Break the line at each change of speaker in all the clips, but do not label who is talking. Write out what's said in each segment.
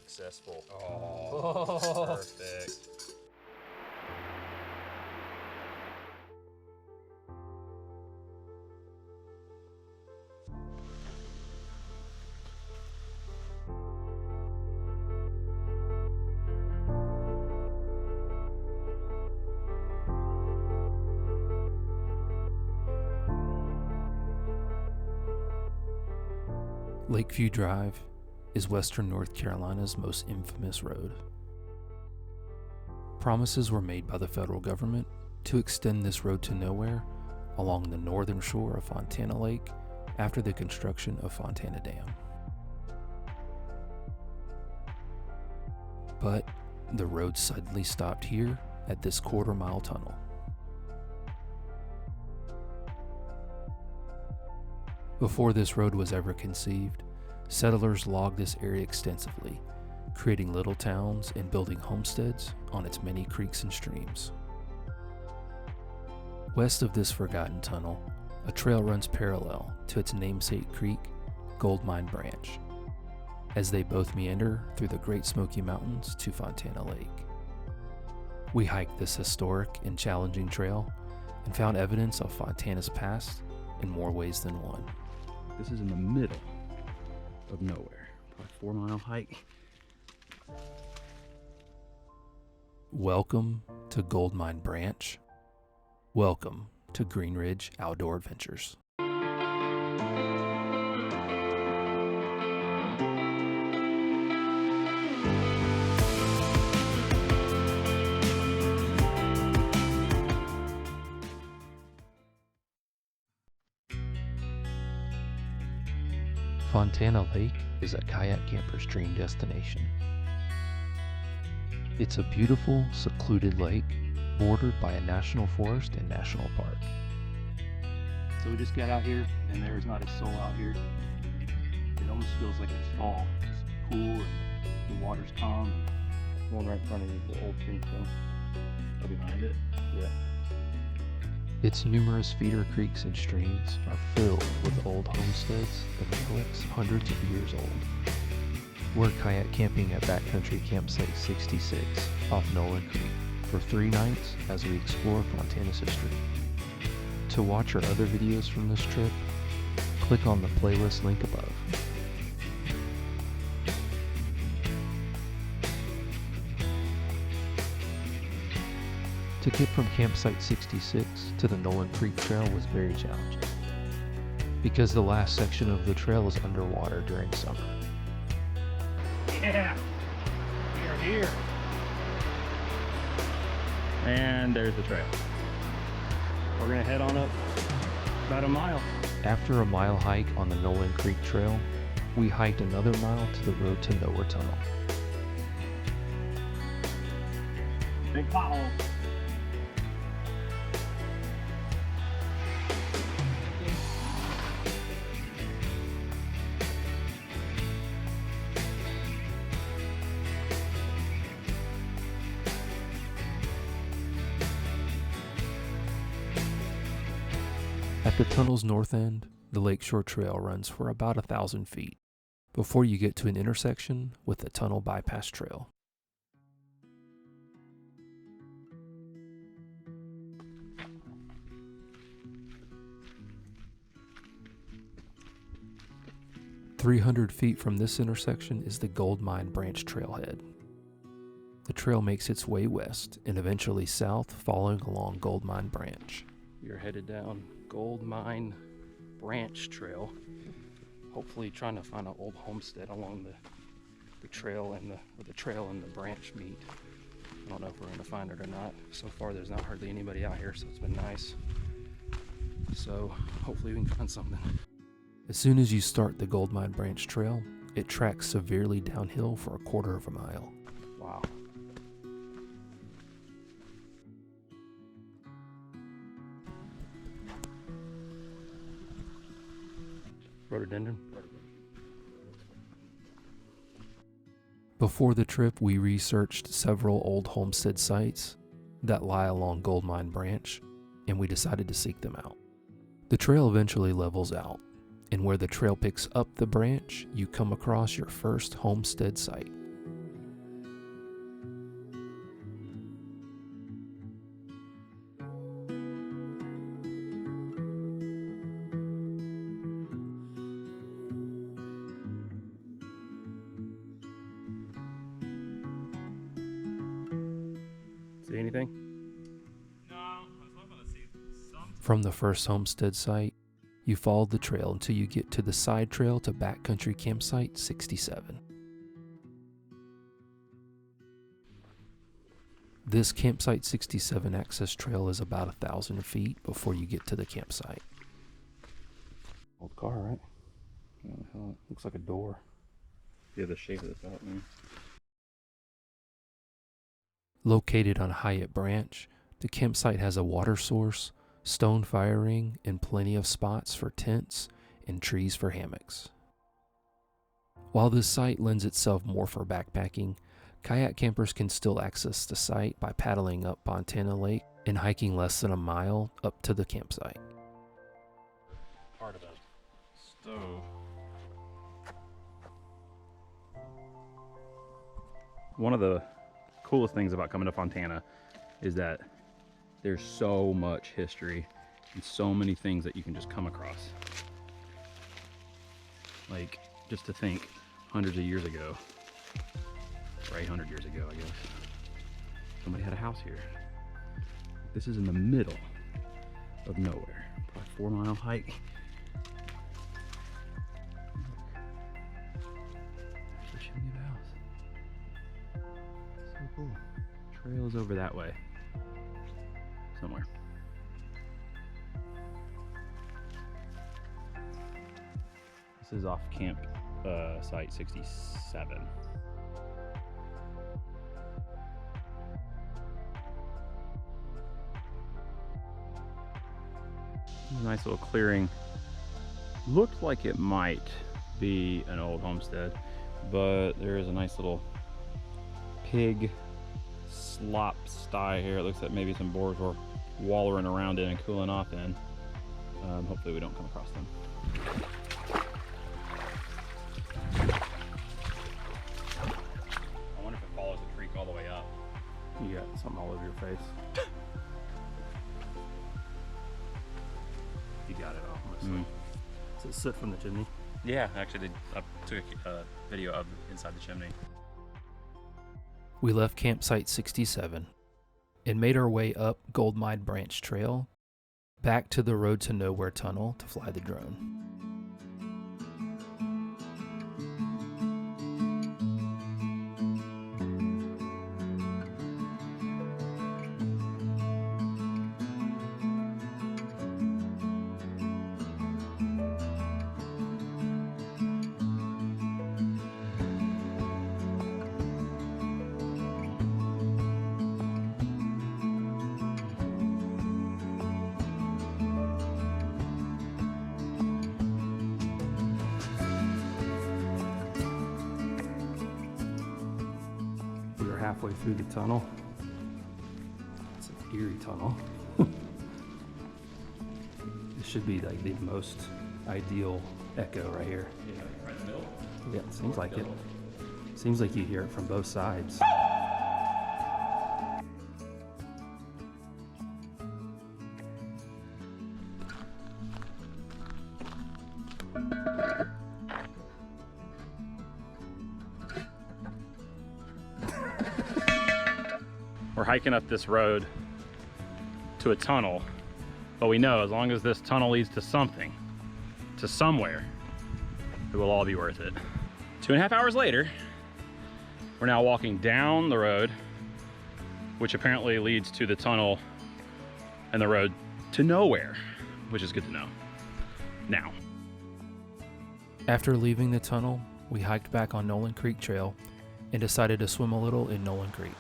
successful.
Oh,
Perfect.
Lakeview Drive is western North Carolina's most infamous road. Promises were made by the federal government to extend this road to nowhere along the northern shore of Fontana Lake after the construction of Fontana Dam. But the road suddenly stopped here at this quarter-mile tunnel. Before this road was ever conceived, settlers logged this area extensively, creating little towns and building homesteads on its many creeks and streams. West of this forgotten tunnel, a trail runs parallel to its namesake creek, Goldmine Branch, as they both meander through the Great Smoky Mountains to Fontana Lake. We hiked this historic and challenging trail and found evidence of Fontana's past in more ways than one.
this is in the middle of nowhere. Probably 4 mile hike.
Welcome to Goldmine Branch. Welcome to Green Ridge Outdoor Adventures. Fontana Lake is a kayak camper's dream destination. It's a beautiful, secluded lake bordered by a national forest and national park.
So we just got out here, and there's not a soul out here. It almost feels like it's fall. It's cool, and the water's calm. One right in front of you, the old creek, though. Behind it, yeah.
Its numerous feeder creeks and streams are filled with old homesteads and relics hundreds of years old. We're kayak camping at Backcountry Campsite 66 off Noland Creek for 3 nights as we explore Fontana's history. To watch our other videos from this trip, click on the playlist link above. To get from Campsite 66 to the Noland Creek Trail was very challenging, because the last section of the trail is underwater during summer.
Yeah, we are here. And there's the trail. We're gonna head on up about a mile.
After a mile hike on the Noland Creek Trail, we hiked another mile to the Road to Nowhere Tunnel.
Big pothole.
At the tunnel's north end, the Lakeshore Trail runs for about 1,000 feet before you get to an intersection with the tunnel bypass trail. "300 feet from this intersection is the Goldmine Branch trailhead. The trail makes its way west and eventually south, following along Goldmine Branch. You're headed down Goldmine Branch Trail, hopefully trying to find an old homestead along the trail and the trail and the branch meet. I don't know if we're going to find it or not. So far there's not hardly anybody out here, so it's been nice. So hopefully we can find something. As soon as you start the Goldmine Branch Trail, it tracks severely downhill for a quarter of a mile.
Wow.
Rhododendron. Before the trip, we researched several old homestead sites that lie along Goldmine Branch, and we decided to seek them out. The trail eventually levels out, and where the trail picks up the branch, you come across your first homestead site.
See anything?
No, I was hoping to see some.
From the first Homestead Site, you follow the trail until you get to the side trail to Backcountry Campsite 67. This Campsite 67 access trail is about 1,000 feet before you get to the campsite.
Old car, right? What the hell? It looks like a door. Yeah, the shape of this out, man.
Located on Hyatt Branch, the campsite has a water source, stone fire ring, and plenty of spots for tents and trees for hammocks. While this site lends itself more for backpacking, kayak campers can still access the site by paddling up Fontana Lake and hiking less than a mile up to the campsite.
Part of a stove. One of the coolest things about coming to Fontana is that there's so much history and so many things that you can just come across. Like, just to think, hundreds of years ago, or 800 years ago, I guess, somebody had a house here. This is in the middle of nowhere. Probably 4-mile hike. There's the chimney of the house. So cool. Trail is over that way. Somewhere. This is off camp site 67. Nice little clearing. Looked like it might be an old homestead, but there is a nice little pig slop sty here. It looks like maybe some boars were wallowing around in and cooling off in. Hopefully we don't come across them. I wonder if it follows the creek all the way up. You got something all over your face. You got it off, honestly. Does it sit from the chimney? Yeah, actually, I took a video of inside the chimney.
We left campsite 67 and made our way up Goldmine Branch Trail back to the Road to Nowhere tunnel to fly the drone. Halfway through the tunnel. It's an eerie tunnel. This should be like the most ideal echo right here.
Yeah, right in the middle?
Yeah, it seems like it. Seems like you hear it from both sides.
We're hiking up this road to a tunnel, but we know as long as this tunnel leads to something, to somewhere, it will all be worth it. 2.5 hours later, we're now walking down the road, which apparently leads to the tunnel and the road to nowhere, which is good to know. Now.
After leaving the tunnel, we hiked back on Noland Creek Trail and decided to swim a little in Noland Creek.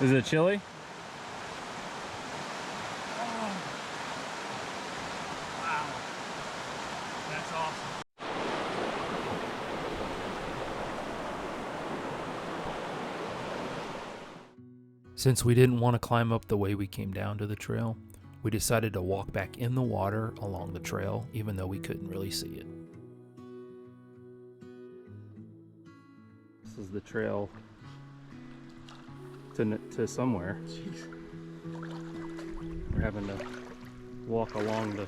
Is it chilly?
Oh. Wow. That's awesome.
Since we didn't want to climb up the way we came down to the trail, we decided to walk back in the water along the trail, even though we couldn't really see it.
This is the trail to somewhere. Jeez. We're having to walk along the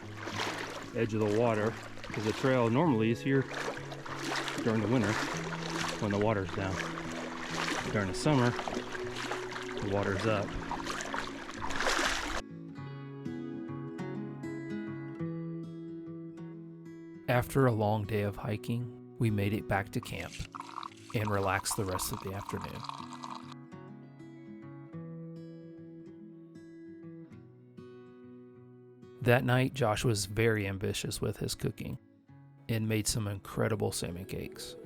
edge of the water because the trail normally is here during the winter when the water's down. During the summer,
The water's up. After a long day of hiking, we made it back to camp and relaxed the rest of the afternoon. That night, Josh was very ambitious with his cooking and made some incredible salmon cakes.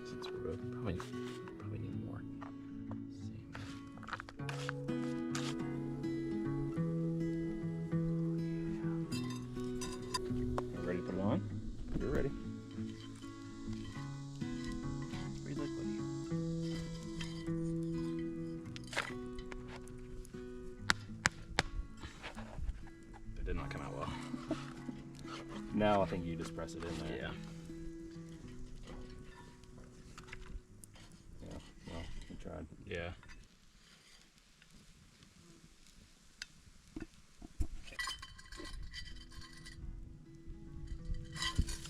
Since we're both probably need more.
Ready to put it on?
You're ready.
Pretty liquidy.
It did not come out well.
Now I think you just press it in there.
Yeah.
Yeah, well, we tried.
Yeah.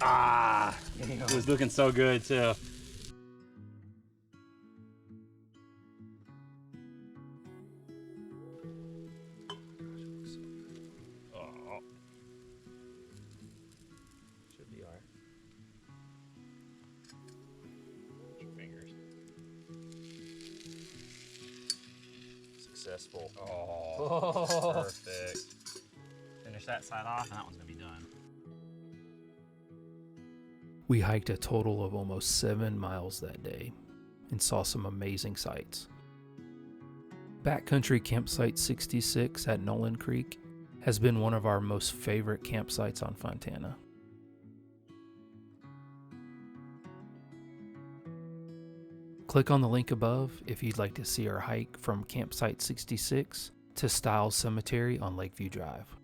Ah! It was looking so good too. Oh. Should be alright. Your fingers. Successful. Oh, perfect. Finish that side off, and that one's gonna be done.
We hiked a total of almost 7 miles that day and saw some amazing sights. Backcountry Campsite 66 at Noland Creek has been one of our most favorite campsites on Fontana. Click on the link above if you'd like to see our hike from Campsite 66 to Stiles Cemetery on Lakeview Drive.